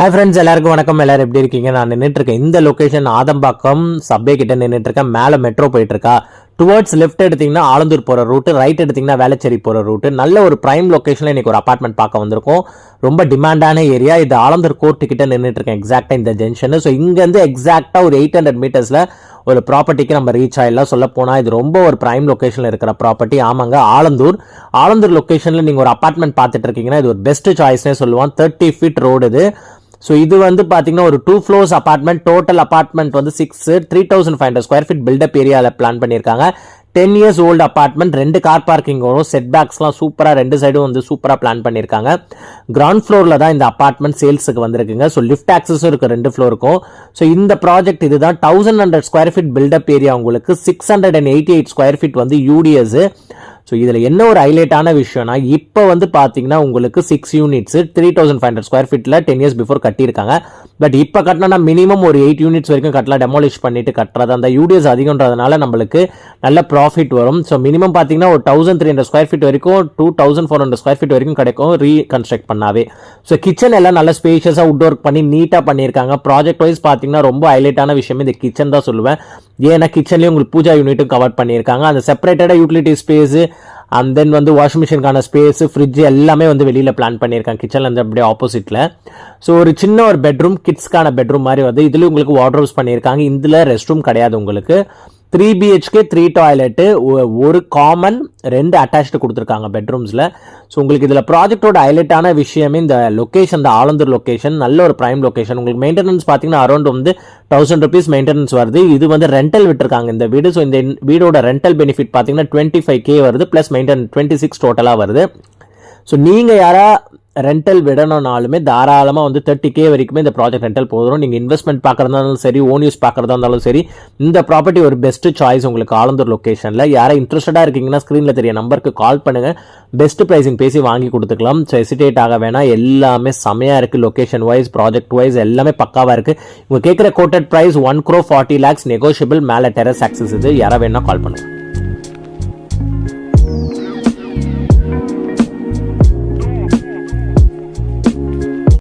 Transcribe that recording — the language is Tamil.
ஹாய் ஃப்ரெண்ட்ஸ், எல்லாருக்கும் வணக்கம். எல்லாரும் எப்படி இருக்கீங்க? நான் நின்றுட்டு இருக்கேன் இந்த லொகேஷன் ஆதம்பாக்கம் சப்வே கிட்ட நின்றுட்டு இருக்கேன். மேலே மெட்ரோ போயிட்டு இருக்கா. டுவர்ட்ஸ் லெஃப்ட் எடுத்தீங்கன்னா ஆலந்தூர் போகிற ரூட்டு, ரைட் எடுத்தீங்கன்னா வேளச்சேரி போகிற ரூட்டு. நல்ல ஒரு பிரைம் லொகேஷனில் இன்னைக்கு ஒரு அப்பார்ட்மெண்ட் பார்க்க வந்திருக்கோம். ரொம்ப டிமாண்டான ஏரியா இது. ஆலந்தூர் கோர்ட்டு கிட்ட நின்றுட்டு இருக்கேன் எக்ஸாக்டாக இந்த ஜங்ஷன். ஸோ இங்கேருந்து எக்ஸாக்டாக ஒரு 800 மீட்டர்ஸில் ஒரு ப்ராப்பர்ட்டிக்கு நம்ம ரீச் ஆகிடலாம். சொல்ல போனால் இது ரொம்ப ஒரு பிரைம் லொகேஷனில் இருக்கிற ப்ராப்பர்ட்டி. ஆமாங்க, ஆலந்தூர் லொகேஷனில் நீங்கள் ஒரு அப்பார்ட்மெண்ட் பார்த்துட்டு இருக்கீங்கன்னா இது ஒரு பெஸ்ட் சாய்ஸ்னே சொல்லுவான். 30 feet ரோடு இது. ஸோ இது வந்து பார்த்தீங்கன்னா ஒரு 2 floors அப்பார்ட்மெண்ட். டோட்டல் அப்பார்ட்மெண்ட் வந்து 3500 ஸ்கொயர் ஃபீட் பில்டப் ஏரியாவில் பிளான் பண்ணியிருக்காங்க. 10 years old apartment. 2 car parking வரும். செட் பேக்ஸ்லாம் சூப்பராக 2 சைடும் வந்து சூப்பராக பிளான் பண்ணியிருக்காங்க. கிரவுண்ட் ஃப்ளோரில் தான் இந்த அப்பார்ட்மெண்ட் சேல்ஸுக்கு வந்திருக்குங்க. ஸோ லிஃப்ட் ஆக்சஸும் இருக்குது 2 ஃப்ளோருக்கும். ஸோ இந்த ப்ராஜெக்ட் இதுதான். 1100 ஸ்கொயர் ஃபீட் பில்டப் ஏரியா. உங்களுக்கு 688 ஸ்கொயர் ஃபீட் வந்து யூடிஎஸ். ஸோ இதில் என்ன ஒரு ஹைலைட்டான விஷயம்னா, இப்போ வந்து பார்த்தீங்கன்னா உங்களுக்கு 6 units 3500 ஸ்கொயர் ஃபீட்டில் 10 years பிஃபோர் கட்டியிருக்காங்க. பட் இப்போ கட்டினா மினிமம் ஒரு 8 units வரைக்கும் கட்டலாம். டெமாலிஷ் பண்ணிட்டு கட்டுறது. அந்த யூடிஎஸ் அதிகன்றதுனால நம்மளுக்கு நல்ல ப்ராஃபிட் வரும். ஸோ மினிமம் பார்த்தீங்கன்னா ஒரு 1300 ஸ்கொயர் ஃபீட் வரைக்கும் 2400 ஸ்கொயர் ஃபீட் வரைக்கும் கிடைக்கும் ரீகன்ஸ்ட்ரக்ட் பண்ணாவே. ஸோ கிச்சன் எல்லாம் நல்ல ஸ்பேஷியஸாக வுட் ஒர்க் பண்ணி நீட்டாக பண்ணியிருக்காங்க. ப்ராஜெக்ட் வைஸ் பார்த்தீங்கன்னா ரொம்ப ஹைலைட்டான விஷயம் இந்த கிச்சன் தான் சொல்லுவேன். ஏன்னா கிச்சன்லேயே உங்களுக்கு பூஜா யூனிட்டும் கவர் பண்ணியிருக்காங்க. அந்த செப்பரேட்டடாக யூட்டிலிட்டி ஸ்பேஸ் அண்ட் தென் வந்து வாஷிங் மிஷினுக்கான ஸ்பேஸ், ஃப்ரிட்ஜ் எல்லாமே வந்து வெளியில் பிளான் பண்ணியிருக்காங்க. கிச்சனில் இருந்து அப்படியே ஆப்போசிட்டில். ஸோ ஒரு சின்ன ஒரு பெட்ரூம், கிட்ஸ்க்கான பெட்ரூம் மாதிரி வந்து இதுலேயும் உங்களுக்கு வார்ட்ரோப்ஸ் பண்ணியிருக்காங்க. இதில் ரெஸ்ட் ரூம் கிடையாது உங்களுக்கு. 3 BHK 3 டாய்லெட்டு, ஒரு காமன், 2 அட்டாச்டு கொடுத்துருக்காங்க பெட்ரூம்ஸில். ஸோ உங்களுக்கு இதில் ப்ராஜெக்டோட ஹைலைட்டான விஷயமே இந்த லொக்கேஷன், இந்த ஆலந்தூர் லொக்கேஷன் நல்ல ஒரு பிரைம் லொக்கேஷன். உங்களுக்கு மெயின்டெனன்ஸ் பார்த்தீங்கன்னா அரௌண்ட் வந்து 1000 rupees மெயின்டெனன்ஸ் வருது. இது வந்து ரெண்டல் விட்டுருக்காங்க இந்த வீடு. ஸோ இந்த வீடோட ரெண்டல் பெனிஃபிட் பார்த்தீங்கன்னா 25K வருது, ப்ளஸ் மெயின்டெனன்ஸ் 26 டோட்டலாக வருது. ஸோ நீங்கள் யாரா ரெண்டல் விடணும்னாலுமே தாராளமாக வந்து 30K வரைக்குமே இந்த ப்ராஜெக்ட் ரெண்டல் போதும். நீங்கள் இன்வெஸ்ட்மெண்ட் பார்க்குறதா இருந்தாலும் சரி, ஓன் யூஸ் பார்க்குறதா இருந்தாலும் சரி, இந்த ப்ராப்பர்ட்டி ஒரு பெஸ்ட் சாய்ஸ் உங்களுக்கு ஆலந்தூர் லொக்கேஷனில். யாரை இன்ட்ரெஸ்டடாக இருக்கீங்கன்னா ஸ்க்ரீனில் தெரிய நம்பருக்கு கால் பண்ணுங்கள். பெஸ்ட் ப்ரைஸிங் பேசி வாங்கி கொடுத்துக்கலாம். ஸோ ஹெசிடேட் ஆக வேணாம். எல்லாமே செமையாக இருக்குது. லொக்கேஷன் வைஸ், ப்ராஜெக்ட் வைஸ் எல்லாமே பக்காவாக இருக்குது. இவங்க கேட்குற quoted price 1 crore 40 lakhs negotiable. மேலே டெரஸ் ஆக்சஸ் இது. யாரை வேணால் கால் பண்ணுங்கள்.